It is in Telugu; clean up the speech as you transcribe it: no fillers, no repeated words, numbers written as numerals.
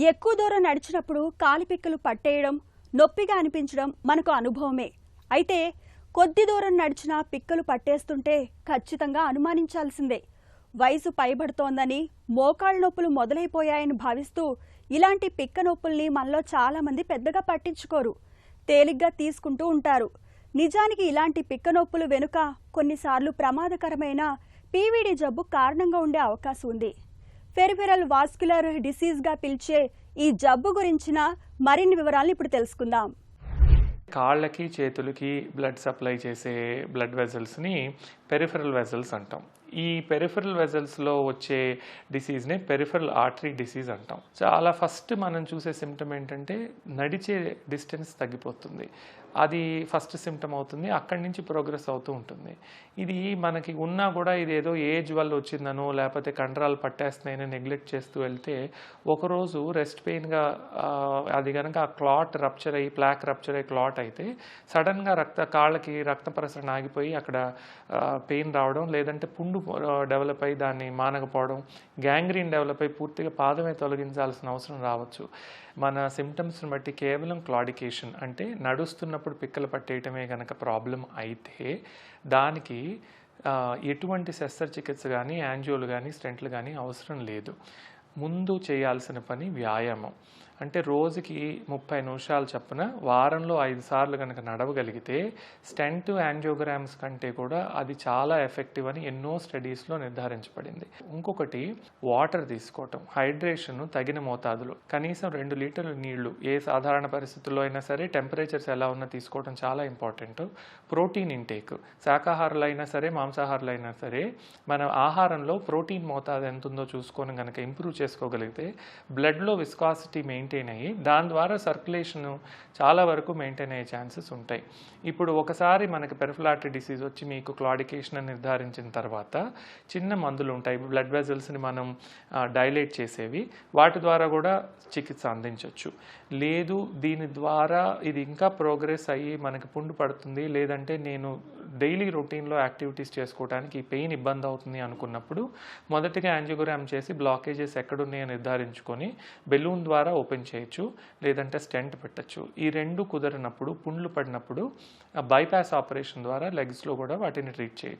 ఎక్కువ దూరం నడిచినప్పుడు కాలిపిక్కలు పట్టేయడం, నొప్పిగా అనిపించడం మనకు అనుభవమే. అయితే కొద్ది దూరం నడిచినా పిక్కలు పట్టేస్తుంటే ఖచ్చితంగా అనుమానించాల్సిందే. వయసు పైబడుతోందని, మోకాళ్ళ నొప్పులు మొదలైపోయాయని భావిస్తూ ఇలాంటి పిక్క నొప్పుల్ని మనలో చాలా మంది పెద్దగా పట్టించుకోరు, తేలిగ్గా తీసుకుంటూ ఉంటారు. నిజానికి ఇలాంటి పిక్క నొప్పులు వెనుక కొన్నిసార్లు ప్రమాదకరమైన పీవీడీ జబ్బు కారణంగా ఉండే అవకాశం ఉంది. పెరిఫెరల్ వాస్క్యులర్ డిసీజ్ గా పిలిచే ఈ జబ్బు గురించిన మరిన్ని వివరాలను ఇప్పుడు తెలుసుకుందాం. కాళ్ళకి చేతులకి బ్లడ్ సప్లై చేసే బ్లడ్ వెజల్స్ని పెరిఫెరల్ వెజల్స్ అంటాం. ఈ పెరిఫెరల్ వెజల్స్లో వచ్చే డిసీజ్ని పెరిఫెరల్ ఆర్టరీ డిసీజ్ అంటాం. చాలా ఫస్ట్ మనం చూసే సిమ్టమ్ ఏంటంటే నడిచే డిస్టెన్స్ తగ్గిపోతుంది. అది ఫస్ట్ సిమ్టమ్ అవుతుంది. అక్కడి నుంచి ప్రోగ్రెస్ అవుతూ ఉంటుంది. ఇది మనకి ఉన్నా కూడా ఇది ఏదో ఏజ్ వల్ల వచ్చిందనో లేకపోతే కండరాలు పట్టేస్తున్నాయని నెగ్లెక్ట్ చేస్తూ వెళ్తే ఒకరోజు రెస్ట్ పెయిన్గా అది కనుక ఆ క్లాట్ రప్చర్ అయ్యి ప్లాక్ రప్చర్ అయ్యి క్లాట్ అయితే సడన్గా కాళ్ళకి రక్త ప్రసరణ ఆగిపోయి అక్కడ పెయిన్ రావడం, లేదంటే పుండు డెవలప్ అయ్యి దాన్ని మానకపోవడం, గ్యాంగ్రీన్ డెవలప్ అయ్యి పూర్తిగా పాదమే తొలగించాల్సిన అవసరం రావచ్చు. మన సిమ్టమ్స్ని బట్టి కేవలం క్లాడికేషన్ అంటే నడుస్తున్నప్పుడు పిక్కలు పట్టేయటమే కనుక ప్రాబ్లం అయితే దానికి ఎటువంటి శస్త్రచికిత్స కానీ యాంజియోలు కానీ స్టెంట్లు కానీ అవసరం లేదు. ముందు చేయాల్సిన పని వ్యాయామం. అంటే రోజుకి 30 నిమిషాలు చొప్పున వారంలో 5 సార్లు కనుక నడవగలిగితే స్టెంట్ యాంజియోగ్రామ్స్ కంటే కూడా అది చాలా ఎఫెక్టివ్ అని ఎన్నో స్టడీస్లో నిర్ధారించబడింది. ఇంకొకటి వాటర్ తీసుకోవటం, హైడ్రేషన్ తగిన మోతాదులో కనీసం 2 లీటర్ల నీళ్లు ఏ సాధారణ పరిస్థితుల్లో అయినా సరే టెంపరేచర్స్ ఎలా ఉన్నా తీసుకోవడం చాలా ఇంపార్టెంట్. ప్రోటీన్ ఇంటేక్, శాకాహారులు అయినా సరే మాంసాహారులు అయినా సరే మన ఆహారంలో ప్రోటీన్ మోతాదు ఎంత ఉందో చూసుకొని కనుక ఇంప్రూవ్ చేసుకోగలిగితే బ్లడ్లో విస్కాసిటీ మెయింటైన్ అయ్యి దాని ద్వారా సర్క్యులేషన్ చాలా వరకు మెయింటైన్ అయ్యే ఛాన్సెస్ ఉంటాయి. ఇప్పుడు ఒకసారి మనకి పెరిఫెరల్ ఆర్టరీ డిసీజ్ వచ్చి మీకు క్లాడికేషన్ అని నిర్ధారించిన తర్వాత చిన్న మందులు ఉంటాయి, బ్లడ్ వెజల్స్ని మనం డైలేట్ చేసేవి, వాటి ద్వారా కూడా చికిత్స అందించవచ్చు. లేదు దీని ద్వారా ఇది ఇంకా ప్రోగ్రెస్ అయ్యి మనకి పుండు పడుతుంది, లేదంటే నేను డైలీ రొటీన్లో యాక్టివిటీస్ చేసుకోవడానికి ఈ పెయిన్ ఇబ్బంది అవుతుంది అనుకున్నప్పుడు మొదటిగా యాంజియోగ్రామ్ చేసి బ్లాకేజెస్ ఎక్కడున్నాయో నిర్ధారించుకొని బెలూన్ ద్వారా ఓపెన్ చేయొచ్చు, లేదంటే స్టెంట్ పెట్టచ్చు. ఈ రెండు కుదరినప్పుడు పుండ్లు పడినప్పుడు బైపాస్ ఆపరేషన్ ద్వారా లెగ్స్లో కూడా వాటిని ట్రీట్ చేయొచ్చు.